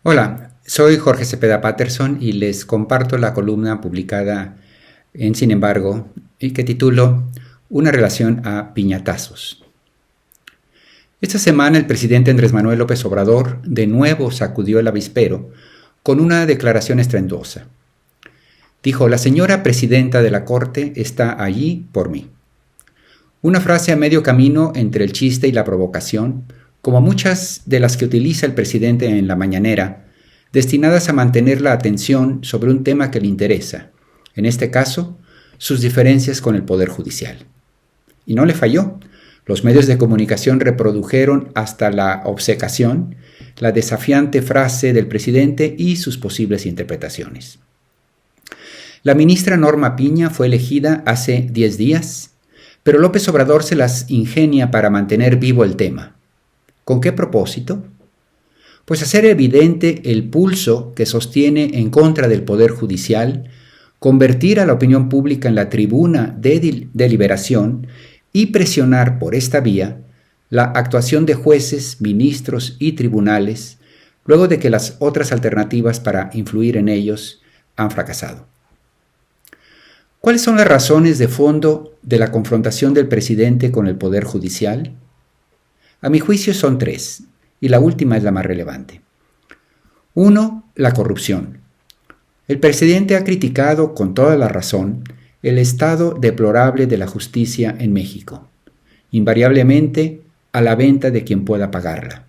Hola, soy Jorge Cepeda Patterson y les comparto la columna publicada en Sin embargo y que titulo Una relación a piñatazos. Esta semana el presidente Andrés Manuel López Obrador de nuevo sacudió el avispero con una declaración estruendosa. Dijo: "La señora presidenta de la Corte está allí por mí". Una frase a medio camino entre el chiste y la provocación, como muchas de las que utiliza el presidente en la mañanera, destinadas a mantener la atención sobre un tema que le interesa, en este caso, sus diferencias con el Poder Judicial. Y no le falló. Los medios de comunicación reprodujeron hasta la obcecación la desafiante frase del presidente y sus posibles interpretaciones. La ministra Norma Piña fue elegida hace 10 días, pero López Obrador se las ingenia para mantener vivo el tema. ¿Con qué propósito? Pues hacer evidente el pulso que sostiene en contra del Poder Judicial, convertir a la opinión pública en la tribuna de deliberación y presionar por esta vía la actuación de jueces, ministros y tribunales, luego de que las otras alternativas para influir en ellos han fracasado. ¿Cuáles son las razones de fondo de la confrontación del presidente con el Poder Judicial? A mi juicio son 3, y la última es la más relevante. 1. La corrupción. El presidente ha criticado con toda la razón el estado deplorable de la justicia en México, invariablemente a la venta de quien pueda pagarla.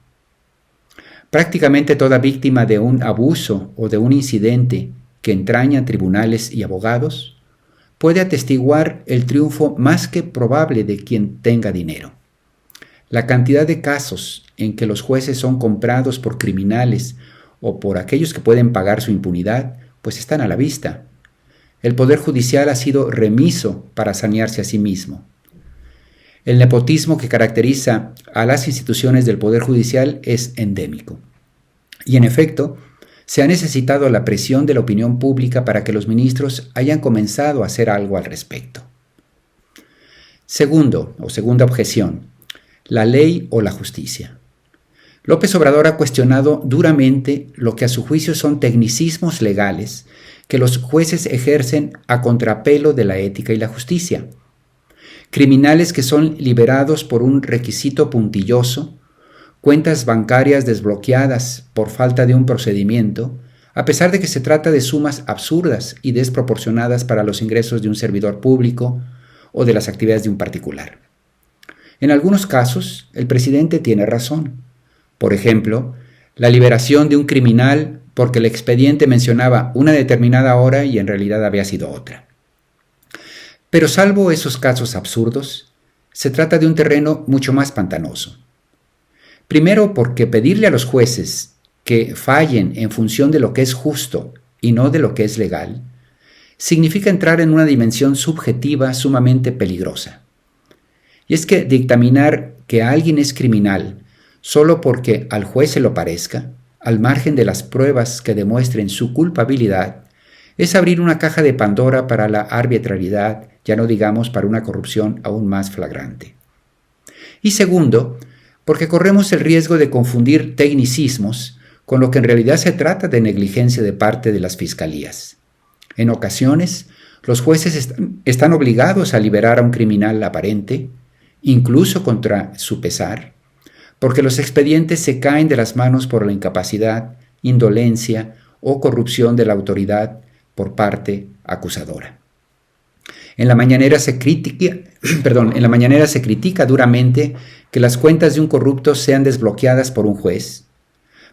Prácticamente toda víctima de un abuso o de un incidente que entraña tribunales y abogados puede atestiguar el triunfo más que probable de quien tenga dinero. La cantidad de casos en que los jueces son comprados por criminales o por aquellos que pueden pagar su impunidad, pues están a la vista. El Poder Judicial ha sido remiso para sanearse a sí mismo. El nepotismo que caracteriza a las instituciones del Poder Judicial es endémico. Y en efecto, se ha necesitado la presión de la opinión pública para que los ministros hayan comenzado a hacer algo al respecto. Segunda objeción: la ley o la justicia. López Obrador ha cuestionado duramente lo que a su juicio son tecnicismos legales que los jueces ejercen a contrapelo de la ética y la justicia. Criminales que son liberados por un requisito puntilloso, cuentas bancarias desbloqueadas por falta de un procedimiento, a pesar de que se trata de sumas absurdas y desproporcionadas para los ingresos de un servidor público o de las actividades de un particular. En algunos casos, el presidente tiene razón. Por ejemplo, la liberación de un criminal porque el expediente mencionaba una determinada hora y en realidad había sido otra. Pero salvo esos casos absurdos, se trata de un terreno mucho más pantanoso. Primero, porque pedirle a los jueces que fallen en función de lo que es justo y no de lo que es legal, significa entrar en una dimensión subjetiva sumamente peligrosa. Y es que dictaminar que alguien es criminal solo porque al juez se lo parezca, al margen de las pruebas que demuestren su culpabilidad, es abrir una caja de Pandora para la arbitrariedad, ya no digamos para una corrupción aún más flagrante. Y segundo, porque corremos el riesgo de confundir tecnicismos con lo que en realidad se trata de negligencia de parte de las fiscalías. En ocasiones, los jueces están obligados a liberar a un criminal aparente, incluso contra su pesar, porque los expedientes se caen de las manos por la incapacidad, indolencia o corrupción de la autoridad por parte acusadora. En la mañanera se critica duramente que las cuentas de un corrupto sean desbloqueadas por un juez,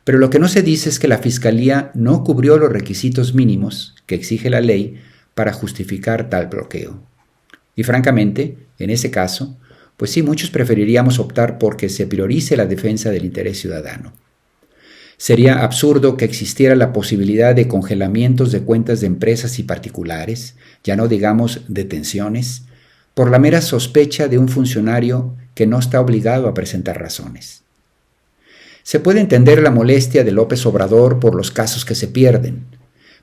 pero lo que no se dice es que la Fiscalía no cubrió los requisitos mínimos que exige la ley para justificar tal bloqueo. Y francamente, en ese caso, pues sí, muchos preferiríamos optar por que se priorice la defensa del interés ciudadano. Sería absurdo que existiera la posibilidad de congelamientos de cuentas de empresas y particulares, ya no digamos detenciones, por la mera sospecha de un funcionario que no está obligado a presentar razones. Se puede entender la molestia de López Obrador por los casos que se pierden,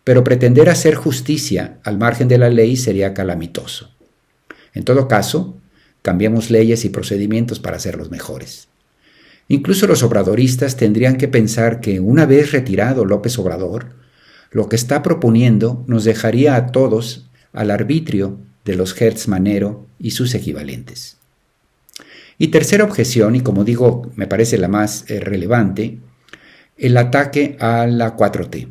pero pretender hacer justicia al margen de la ley sería calamitoso. En todo caso, cambiemos leyes y procedimientos para hacerlos mejores. Incluso los obradoristas tendrían que pensar que una vez retirado López Obrador, lo que está proponiendo nos dejaría a todos al arbitrio de los Hertz Manero y sus equivalentes. Y tercera objeción, y como digo, me parece la más relevante, el ataque a la 4T.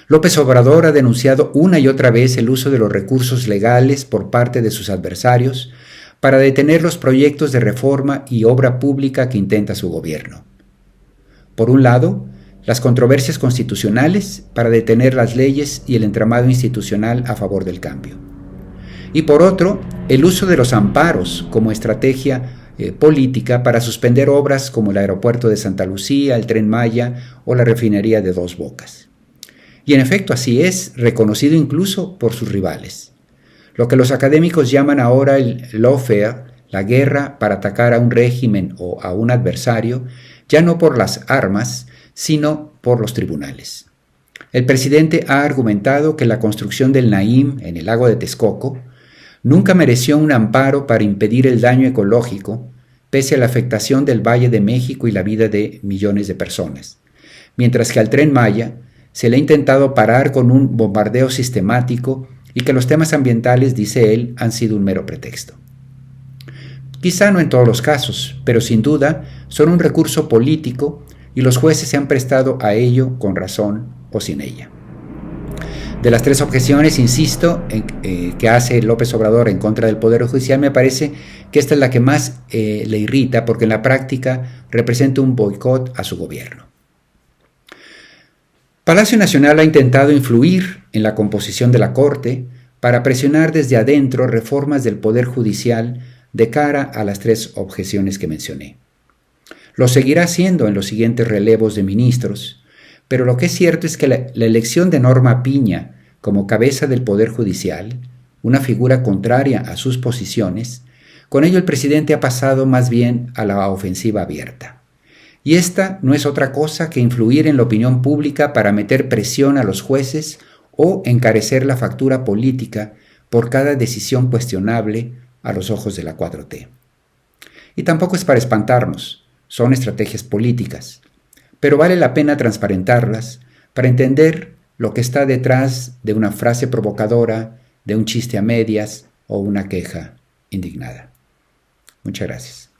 López Obrador ha denunciado una y otra vez el uso de los recursos legales por parte de sus adversarios para detener los proyectos de reforma y obra pública que intenta su gobierno. Por un lado, las controversias constitucionales para detener las leyes y el entramado institucional a favor del cambio. Y por otro, el uso de los amparos como estrategia política para suspender obras como el aeropuerto de Santa Lucía, el Tren Maya o la refinería de Dos Bocas. Y en efecto así es, reconocido incluso por sus rivales. Lo que los académicos llaman ahora el lawfare, la guerra para atacar a un régimen o a un adversario, ya no por las armas, sino por los tribunales. El presidente ha argumentado que la construcción del Naim en el lago de Texcoco nunca mereció un amparo para impedir el daño ecológico, pese a la afectación del Valle de México y la vida de millones de personas, mientras que al Tren Maya se le ha intentado parar con un bombardeo sistemático y que los temas ambientales, dice él, han sido un mero pretexto. Quizá no en todos los casos, pero sin duda son un recurso político y los jueces se han prestado a ello con razón o sin ella. De las tres objeciones, insisto, que hace López Obrador en contra del Poder Judicial, me parece que esta es la que más le irrita porque en la práctica representa un boicot a su gobierno. Palacio Nacional ha intentado influir en la composición de la Corte para presionar desde adentro reformas del Poder Judicial de cara a las tres objeciones que mencioné. Lo seguirá haciendo en los siguientes relevos de ministros, pero lo que es cierto es que la elección de Norma Piña como cabeza del Poder Judicial, una figura contraria a sus posiciones, con ello el presidente ha pasado más bien a la ofensiva abierta. Y esta no es otra cosa que influir en la opinión pública para meter presión a los jueces o encarecer la factura política por cada decisión cuestionable a los ojos de la 4T. Y tampoco es para espantarnos, son estrategias políticas, pero vale la pena transparentarlas para entender lo que está detrás de una frase provocadora, de un chiste a medias o una queja indignada. Muchas gracias.